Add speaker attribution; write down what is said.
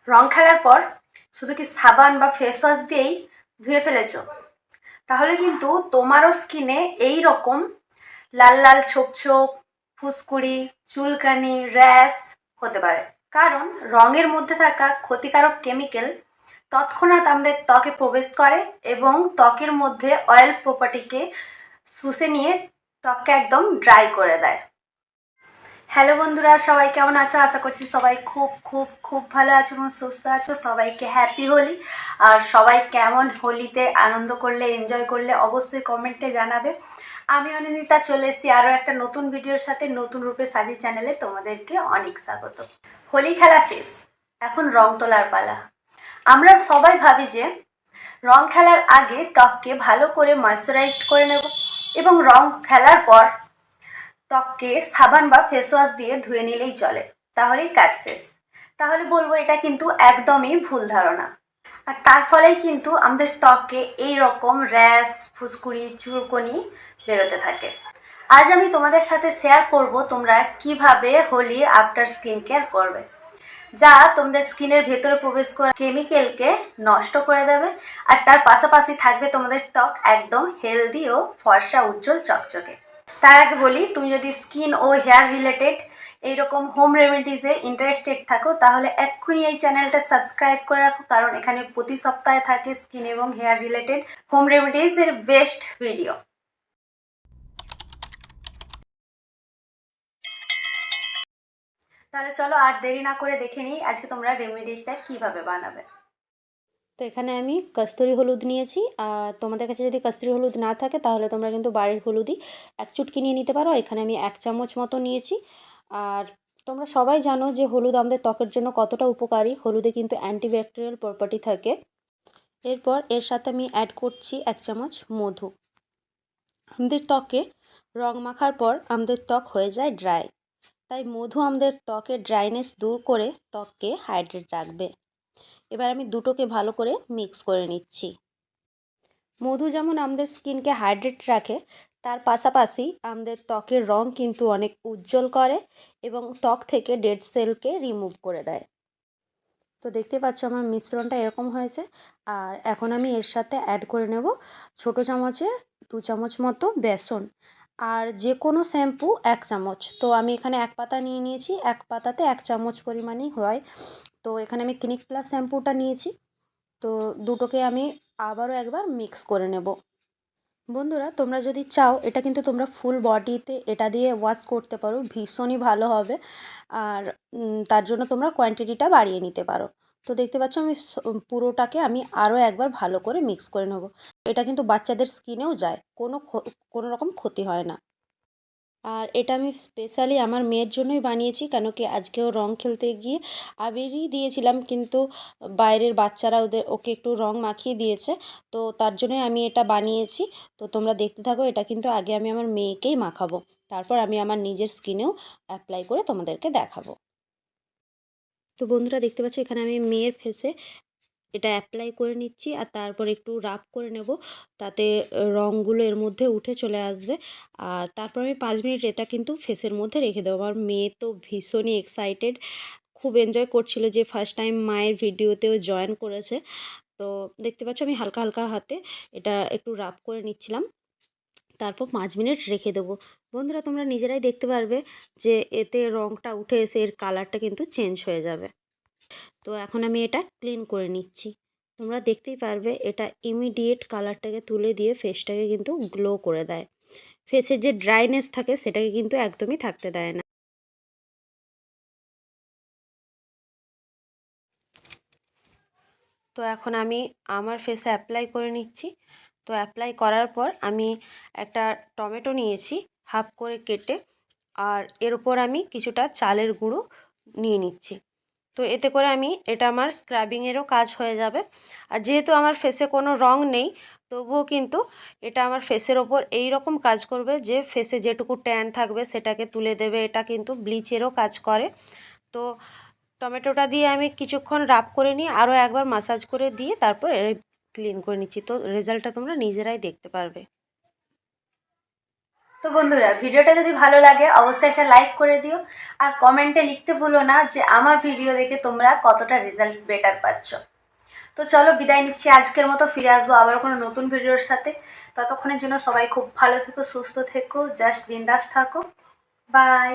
Speaker 1: রং খেলার পর শুধু কি সাবান বা ফেস ওয়াশ দিয়েই ধুয়ে ফেলেছো, তাহলে কিন্তু তোমারও স্কিনে এই রকম লাল লাল ছোপ ছোপ, ফুসকুড়ি, চুলকানি, র্যাশ হতে পারে। কারণ রঙের মধ্যে থাকা ক্ষতিকারক কেমিক্যাল তৎক্ষণাৎ আমাদের ত্বকে প্রবেশ করে এবং ত্বকের মধ্যে অয়েল প্রপার্টিকে শুষে নিয়ে ত্বককে একদম ড্রাই করে দেয়। হ্যালো বন্ধুরা, সবাই কেমন আছো? আশা করছি সবাই খুব খুব খুব ভালো আছো এবং সুস্থ আছো। সবাইকে হ্যাপি হোলি। আর সবাই কেমন হোলিতে আনন্দ করলে, এনজয় করলে অবশ্যই কমেন্টে জানাবে। আমি অনিন্দিতা চলে এসেছি আরও একটা নতুন ভিডিওর সাথে, নতুন রূপে সাজি চ্যানেলে তোমাদেরকে অনেক স্বাগত। হোলি খেলা শেষ, এখন রং তোলার পালা। আমরা সবাই ভাবি যে রং খেলার আগে ত্বককে ভালো করে ময়শ্চারাইজ করে নেব এবং রং খেলার পর ত্বককে সাবান বা ফেস ওয়াশ দিয়ে ধুয়ে নিলেই চলে, তাহলেই কাজ শেষ। তাহলে বলবো এটা কিন্তু একদমই ভুল ধারণা। আর তার ফলেই কিন্তু আমাদের ত্বকে এই রকম র্যাশ, ফুসকুড়ি, চুলকনি বেরোতে থাকে। আজ আমি তোমাদের সাথে শেয়ার করব তোমরা কিভাবে হোলি আফটার স্কিন কেয়ার করবে, যা তোমাদের স্কিনের ভেতরে প্রবেশ করা কেমিক্যালকে নষ্ট করে দেবে। আর তার পাশাপাশি থাকবে তোমাদের ত্বক একদম হেলদি ও ফর্সা, উজ্জ্বল, চকচকে। তার আগে বলি, তুমি যদি স্কিন ও হেয়ার রিলেটেড এইরকম হোম রেমেডিজে ইন্টারেস্টেড থাকো, তাহলে এক্ষুনি এই চ্যানেলটা সাবস্ক্রাইব করে রাখো, কারণ এখানে প্রতি সপ্তাহে থাকে স্কিন এবং হেয়ার রিলেটেড হোম রেমেডিজের বেস্ট ভিডিও। তাহলে চলো আর দেরি না করে দেখে নিই আজকে তোমরা রেমেডিজটা কিভাবে বানাবে।
Speaker 2: তো এখানে আমি কস্তুরি হলুদ নিয়েছি। আর তোমাদের কাছে যদি কস্তুরি হলুদ না থাকে তাহলে তোমরা কিন্তু বাড়ির হলুদই এক চুটকি নিয়ে নিতে পারো। এখানে আমি 1 চামচ মতো নিয়েছি। আর তোমরা সবাই জানো যে হলুদ আমাদের ত্বকের জন্য কতটা উপকারী। হলুদে কিন্তু অ্যান্টিব্যাকটেরিয়াল প্রপার্টি থাকে। এরপর এর সাথে আমি অ্যাড করছি 1 চামচ মধু। আমাদের ত্বকে রং মাখার পর আমাদের ত্বক হয়ে যায় ড্রাই, তাই মধু আমাদের ত্বকের ড্রাইনেস দূর করে ত্বককে হাইড্রেট রাখবে। এবার আমি দুটোকে ভালো করে মিক্স করে নিচ্ছি। মধু যেমন আমাদের স্কিনকে হাইড্রেট রাখে, তার পাশাপাশি আমাদের ত্বকের রং কিন্তু অনেক উজ্জ্বল করে এবং ত্বক থেকে ডেড সেলকে রিমুভ করে দেয়। তো দেখতে পাচ্ছ আমার মিশ্রণটা এরকম হয়েছে। আর এখন আমি এর সাথে অ্যাড করে নেব ছোটো চামচের 2 চামচ মতো বেসন। আর যে কোনো শ্যাম্পু 1 চামচ। তো আমি এখানে 1 পাতা নিয়ে নিয়েছি, 1 পাতাতে 1 চামচ পরিমাণেই হয়। তো এখানে আমি ক্লিনিক প্লাস শ্যাম্পুটা নিয়েছি। তো দুটোকে আমি আবারও একবার মিক্স করে নেব। বন্ধুরা, তোমরা যদি চাও এটা কিন্তু তোমরা ফুল বডিতে এটা দিয়ে ওয়াশ করতে পারো, ভীষণই ভালো হবে। আর তার জন্য তোমরা কোয়ান্টিটিটা বাড়িয়ে নিতে পারো। তো দেখতে পাচ্ছ আমি পুরোটাকে আমি আরও একবার ভালো করে মিক্স করে নেব। এটা কিন্তু বাচ্চাদের স্কিনেও যায়, কোনো রকম ক্ষতি হয় না। আর এটা আমি স্পেশালি আমার মেয়ের জন্যই বানিয়েছি, কেন কি আজকেও রং খেলতে গিয়ে আবিরই দিয়েছিলাম, কিন্তু বাইরের বাচ্চারা ওকে একটু রং মাখিয়ে দিয়েছে। তো তার জন্যই আমি এটা বানিয়েছি। তো তোমরা দেখতে থাকো। এটা কিন্তু আগে আমি আমার মেয়েকেই মাখাবো, তারপর আমি আমার নিজের স্কিনেও অ্যাপ্লাই করে তোমাদেরকে দেখাবো। তো বন্ধুরা দেখতে পাচ্ছ এখানে আমি মেয়ের ফেসে এটা অ্যাপ্লাই করে নিচ্ছি আর তারপর একটু রাব করে নেব, তাতে রঙগুলো এর মধ্যে উঠে চলে আসবে। আর তারপর আমি 5 মিনিট এটা কিন্তু ফেসের মধ্যে রেখে দেবো। আমার মেয়ে তো ভীষণই এক্সাইটেড, খুব এনজয় করছিল যে ফার্স্ট টাইম মায়ের ভিডিওতেও জয়েন করেছে। তো দেখতে পাচ্ছ আমি হালকা হালকা হাতে এটা একটু রাব করে নিচ্ছিলাম, তারপর 5 মিনিট রেখে দেবো। বন্ধুরা, তোমরা নিজেরাই দেখতে পারবে যে এতে রঙটা উঠে এসে এর কালারটা কিন্তু চেঞ্জ হয়ে যাবে। তো এখন আমি এটা ক্লিন করে নিচ্ছি। তোমরা দেখতেই পারবে এটা ইমিডিয়েট কালারটাকে তুলে দিয়ে ফেসটাকে কিন্তু গ্লো করে দেয়। ফেসের যে ড্রাইনেস থাকে সেটাকে কিন্তু একদমই থাকতে দেয় না। তো এখন আমি আমার ফেসে অ্যাপ্লাই করে নিচ্ছি। তো অ্যাপ্লাই করার পর আমি একটা টমেটো নিয়েছি হাফ করে কেটে, আর এর উপর আমি কিছুটা চালের গুঁড়ো নিয়ে নিচ্ছি। তো এতে করে এটা আমার স্ক্রাবিংয়েরও কাজ হয়ে যাবে। আর যেহেতু আমার ফেসে কোনো রং নেই, তবুও কিন্তু এটা আমার ফেসের ওপর এই রকম কাজ করবে যে ফেসে যেটুকু ট্যান থাকবে সেটাকে তুলে দেবে। এটা কিন্তু ব্লিচেরও কাজ করে। তো টমেটোটা দিয়ে আমি কিছুক্ষণ রাব করে নিয়ে আরও একবার মাসাজ করে দিয়ে তারপর ক্লিন করে নিচ্ছি। তো রেজাল্টটা তোমরা নিজেরাই দেখতে পারবে।
Speaker 1: তো বন্ধুরা, ভিডিওটা যদি ভালো লাগে অবশ্যই একটা লাইক করে দিও, আর কমেন্টে লিখতে ভুলো না যে আমার ভিডিও দেখে তোমরা কতটা রেজাল্ট বেটার পাচ্ছ। তো চলো বিদায় নিচ্ছি আজকের মতো, ফিরে আসবো আবার কোনো নতুন ভিডিওর সাথে। ততক্ষণের জন্য সবাই খুব ভালো থেকো, সুস্থ থেকো, জাস্ট বিন্দাস থাকো। বাই।